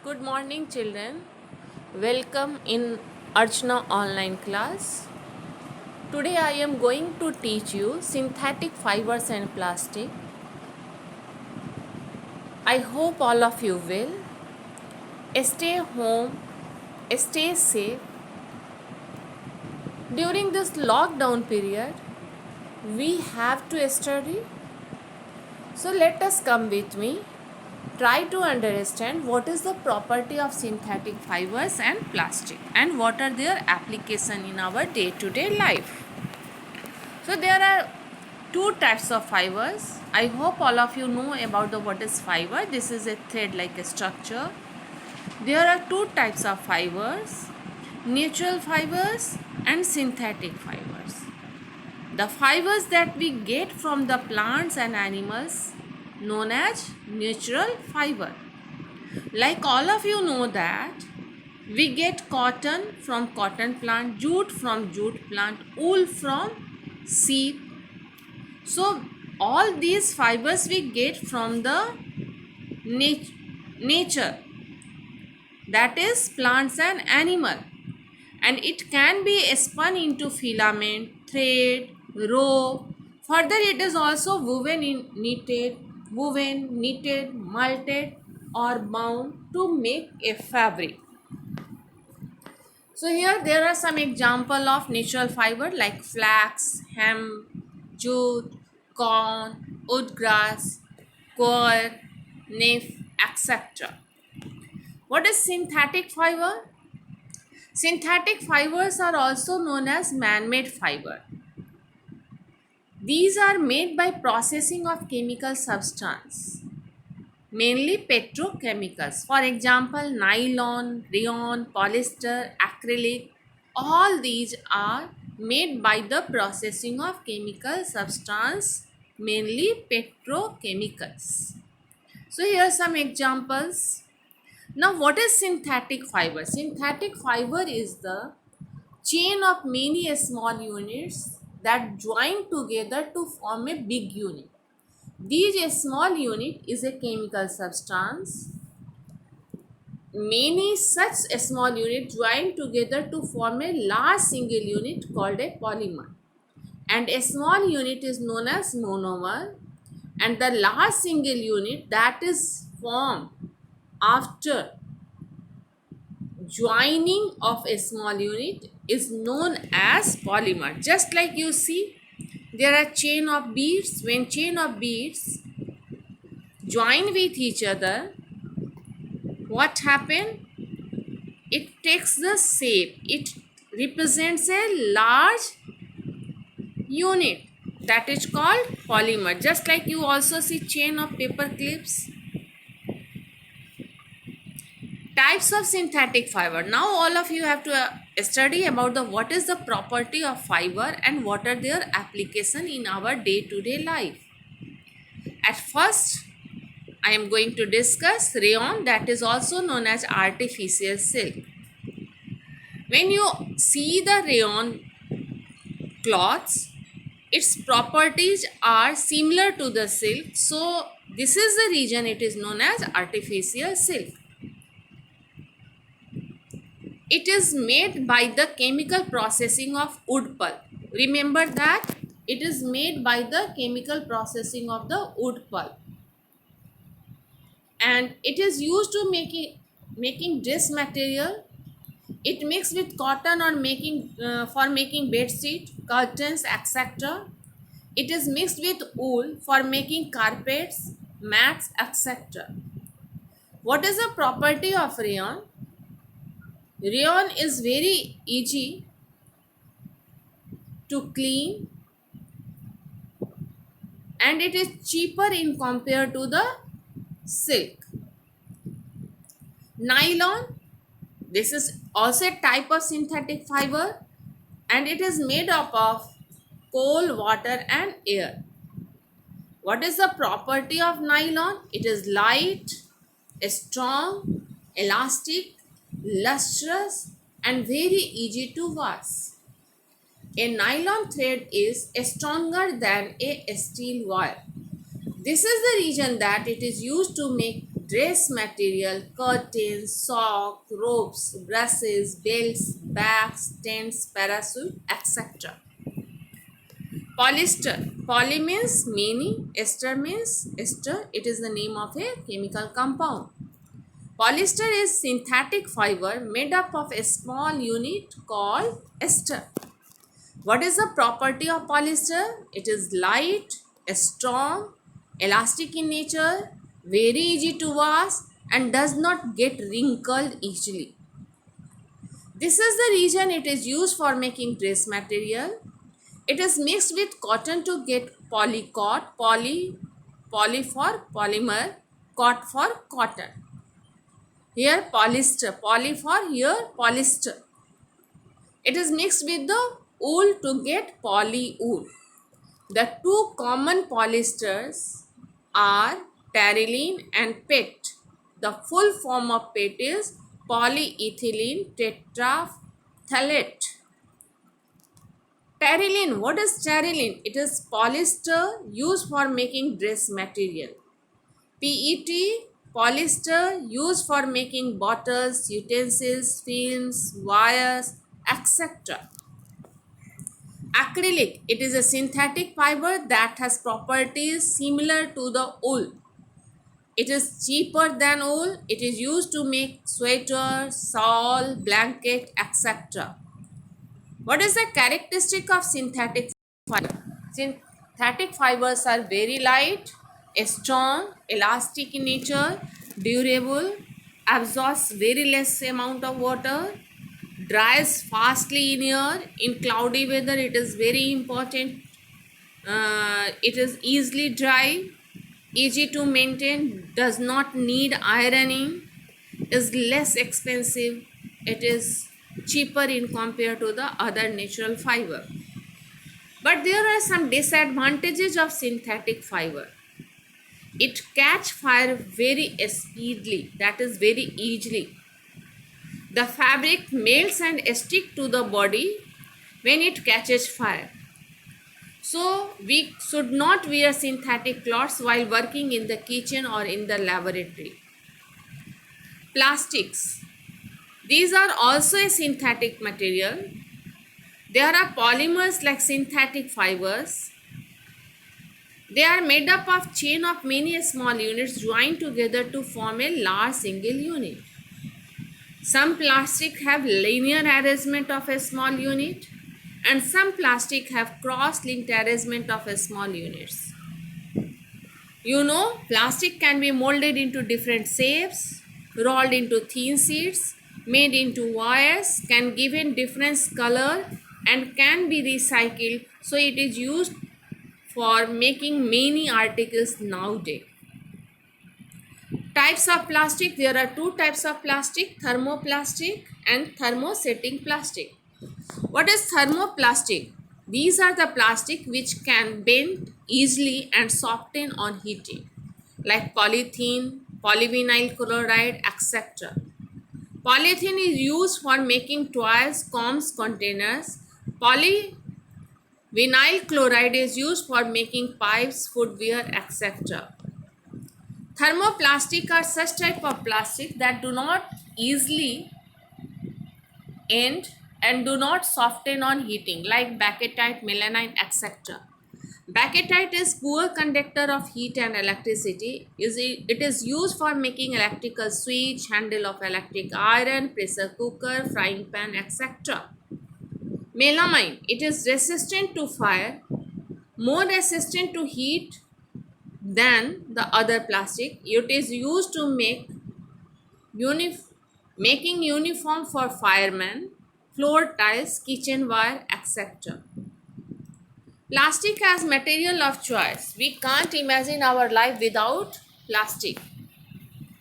Good morning, children. Welcome in Archana online class. Today I am going to teach you synthetic fibers and plastic. I hope all of you will. Stay home, stay safe. During this lockdown period, we have to study. So let us come with me. Try to understand what is the property of synthetic fibers and plastic and what are their application in our day-to-day life. So there are two types of fibers. I hope all of you know about the what is fiber. This is a thread like a structure. There are two types of fibers, natural fibers and synthetic fibers. The fibers that we get from the plants and animals known as natural fiber. Like all of you know that we get cotton from cotton plant, jute from jute plant, wool from sheep. So all these fibers we get from the nature, that is plants and animal, and it can be spun into filament, thread, rope. Further, it is also woven, knitted, melted, or bound to make a fabric. So here there are some example of natural fiber like flax, hemp, jute, corn, woodgrass, coir, nymph, etc. What is synthetic fiber? Synthetic fibers are also known as man-made fiber. These are made by processing of chemical substance, mainly petrochemicals. For example, nylon, rayon, polyester, acrylic, all these are made by the processing of chemical substance, mainly petrochemicals. So here are some examples. Now what is synthetic fiber? Synthetic fiber is the chain of many small units that join together to form a big unit. These small unit is a chemical substance. Many such small units join together to form a large single unit called a polymer. And a small unit is known as monomer. And the large single unit that is formed after joining of a small unit is known as polymer. Just like you see, there are chain of beads. When chain of beads join with each other, what happen? It takes the shape. It represents a large unit that is called polymer. Just like you also see chain of paper clips. Types of synthetic fiber. Now all of you have to study about the what is the property of fiber and what are their application in our day-to-day life. At first, I am going to discuss rayon, that is also known as artificial silk. When you see the rayon cloths, its properties are similar to the silk. So this is the reason it is known as artificial silk. It is made by the chemical processing of wood pulp. Remember that it is made by the chemical processing of the wood pulp. And it is used to making dress material. It mixed with cotton or for making bed sheet, curtains, etc. It is mixed with wool for making carpets, mats, etc. What is the property of rayon? Rayon is very easy to clean and it is cheaper in compared to the silk. Nylon, this is also a type of synthetic fiber and it is made up of coal, water and air. What is the property of nylon? It is light, strong, elastic, lustrous and very easy to wash. A nylon thread is stronger than a steel wire. This is the reason that it is used to make dress material, curtains, sock, ropes, brushes, belts, bags, tents, parachute, etc. Polyester. Poly means many, ester means ester. It is the name of a chemical compound. Polyester is synthetic fiber made up of a small unit called ester. What is the property of polyester? It is light, strong, elastic in nature, very easy to wash, and does not get wrinkled easily. This is the reason it is used for making dress material. It is mixed with cotton to get polycot, poly for polymer, cot for cotton. Here polyester, poly for here polyester. It is mixed with the wool to get polywool. The two common polyesters are terylene and PET. The full form of PET is polyethylene tetraphthalate. Terylene, what is terylene? It is polyester used for making dress material. PET, polyester used for making bottles, utensils, films, wires, etc. Acrylic, it is a synthetic fiber that has properties similar to the wool. It is cheaper than wool. It is used to make sweater, shawl, blanket, etc. What is the characteristic of synthetic fiber? Synthetic fibers are very light, strong, elastic in nature, durable, absorbs very less amount of water, dries fastly in air. In cloudy weather, it is very important. It is easily dry, easy to maintain, does not need ironing, is less expensive. It is cheaper in compared to the other natural fiber. But there are some disadvantages of synthetic fiber. It catch fire very speedily, that is very easily. The fabric melts and stick to the body when it catches fire. So we should not wear synthetic clothes while working in the kitchen or in the laboratory. Plastics. These are also a synthetic material. There are polymers like synthetic fibers. They are made up of chain of many small units joined together to form a large single unit. Some plastic have linear arrangement of a small unit and some plastic have cross-linked arrangement of a small units. You know, plastic can be molded into different shapes, rolled into thin sheets, made into wires, can give in different color and can be recycled. So it is used for making many articles nowadays. Types of plastic. There are two types of plastic, thermoplastic and thermosetting plastic. What is thermoplastic? These are the plastic which can bend easily and soften on heating, like polythene, polyvinyl chloride, etc. Polythene is used for making toys, combs, containers. Polyvinyl chloride is used for making pipes, footwear, etc. Thermoplastic are such type of plastic that do not easily end and do not soften on heating, like baketite, melamine, etc. Baketite is poor conductor of heat and electricity. It is used for making electrical switch, handle of electric iron, pressure cooker, frying pan, etc. Melamine, it is resistant to fire, more resistant to heat than the other plastic. It is used to making uniform for firemen, floor tiles, kitchen wire, etc. Plastic as material of choice. We can't imagine our life without plastic.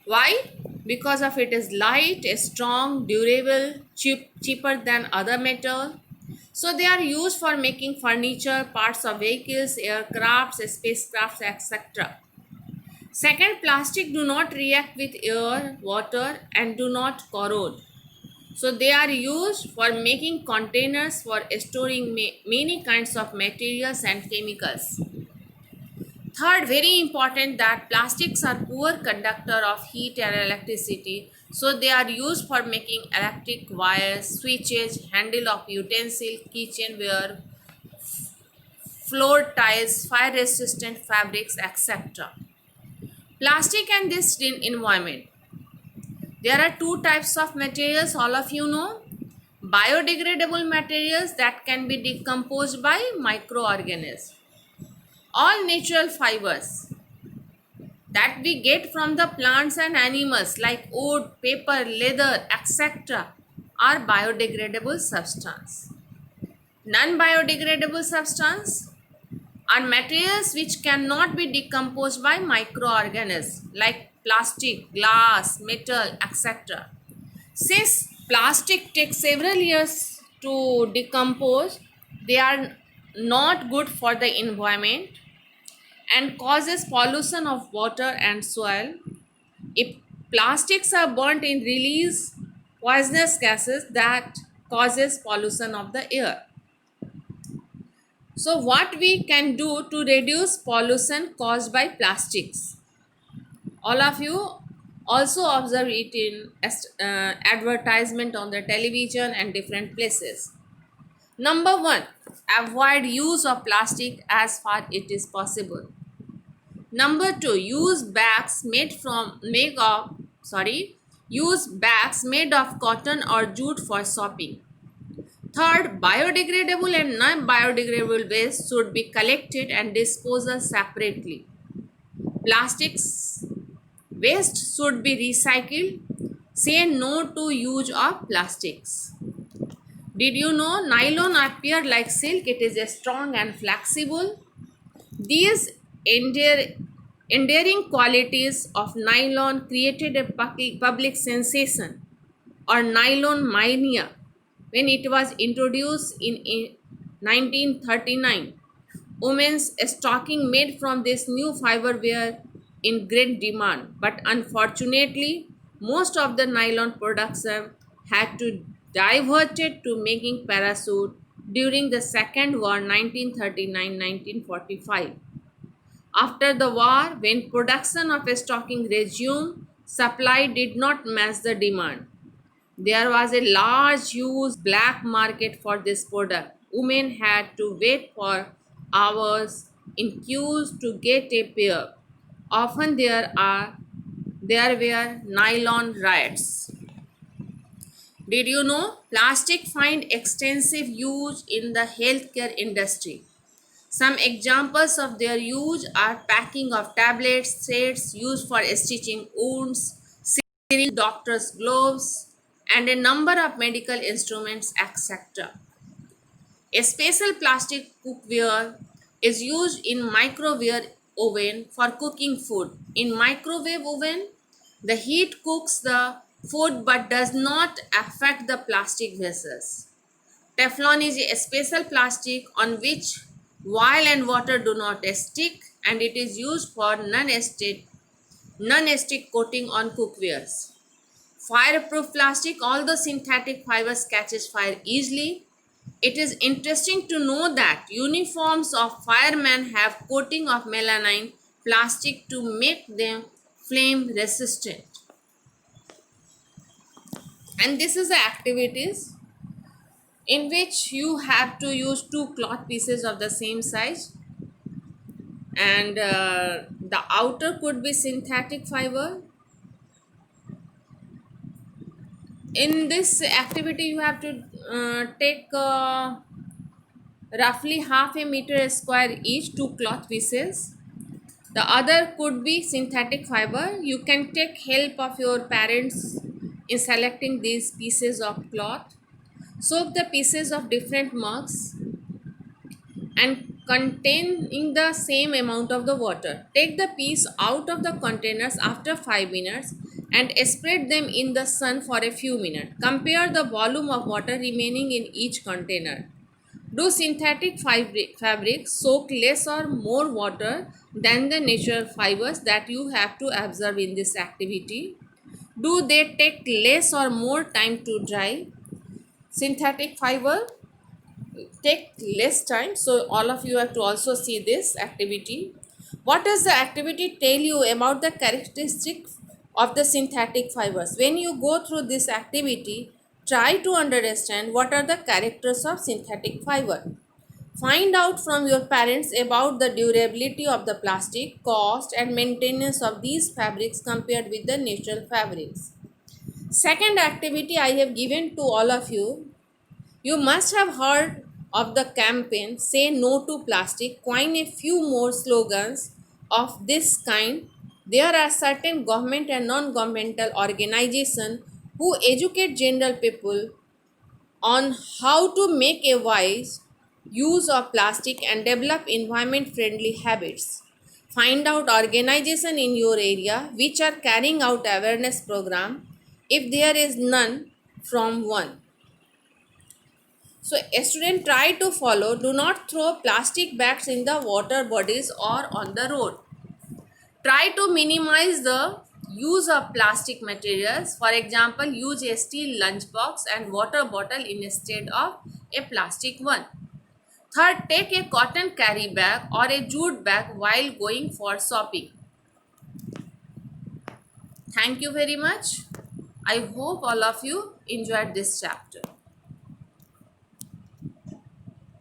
Why? Because of it is light, strong, durable, cheaper than other metal. So they are used for making furniture, parts of vehicles, aircrafts, spacecrafts, etc. Second, plastic do not react with air, water and do not corrode. So they are used for making containers for storing many kinds of materials and chemicals. Third, very important, that plastics are poor conductor of heat and electricity, so they are used for making electric wires, switches, handle of utensil, kitchenware, floor tiles, fire resistant fabrics, etc. Plastic and this environment. There are two types of materials, all of you know. Biodegradable materials that can be decomposed by microorganisms. All natural fibers that we get from the plants and animals like wood, paper, leather, etc. are biodegradable substance. Non-biodegradable substance are materials which cannot be decomposed by microorganisms like plastic, glass, metal, etc. Since plastic takes several years to decompose, they are not good for the environment and causes pollution of water and soil. If plastics are burnt in release poisonous gases that causes pollution of the air. So what we can do to reduce pollution caused by plastics? All of you also observe it in advertisement on the television and different places. Number one, avoid use of plastic as far it is possible. Number two, use bags made of cotton or jute for shopping. Third, biodegradable and non-biodegradable waste should be collected and disposed separately. Plastics waste should be recycled. Say no to use of plastics. Did you know nylon appears like silk? It is strong and flexible. These endearing qualities of nylon created a public sensation or nylon mania when it was introduced in 1939. Women's stocking made from this new fiber were in great demand, but unfortunately, most of the nylon production had to diverted to making parachute during the Second War 1939-1945. After the war, when production of stocking resumed, supply did not match the demand. There was a large huge black market for this product. Women had to wait for hours in queues to get a pair. Often there were nylon riots. Did you know plastic find extensive use in the healthcare industry? Some examples of their use are packing of tablets, threads used for stitching wounds, syringe, doctor's gloves, and a number of medical instruments, etc. A special plastic cookware is used in microwave oven for cooking food. In microwave oven, the heat cooks the food but does not affect the plastic vessels. Teflon is a special plastic on which oil and water do not stick, and it is used for non-stick coating on cookwares. Fireproof plastic, although synthetic fibers catches fire easily, it is interesting to know that uniforms of firemen have coating of melamine plastic to make them flame resistant. And this is the activities in which you have to use two cloth pieces of the same size, and the outer could be synthetic fiber. In this activity you have to take roughly half a meter square each two cloth pieces. The other could be synthetic fiber. You can take help of your parents in selecting these pieces of cloth. Soak the pieces of different mugs and containing the same amount of the water. Take the piece out of the containers after 5 minutes and spread them in the sun for a few minutes. Compare the volume of water remaining in each container. Do synthetic fabrics soak less or more water than the natural fibers that you have to observe in this activity? Do they take less or more time to dry? Synthetic fiber take less time, so all of you have to also see this activity. What does the activity tell you about the characteristics of the synthetic fibers? When you go through this activity, try to understand what are the characters of synthetic fiber. Find out from your parents about the durability of the plastic, cost and maintenance of these fabrics compared with the natural fabrics. Second activity I have given to all of you. You must have heard of the campaign Say No to Plastic. Coin a few more slogans of this kind. There are certain government and non-governmental organizations who educate general people on how to make a wise use of plastic and develop environment friendly habits. Find out organization in your area which are carrying out awareness program. If there is none, from one. So a student try to follow. Do not throw plastic bags in the water bodies or on the road. Try to minimize the use of plastic materials. For example, use a steel lunchbox and water bottle instead of a plastic one. Third, take a cotton carry bag or a jute bag while going for shopping. Thank you very much. I hope all of you enjoyed this chapter.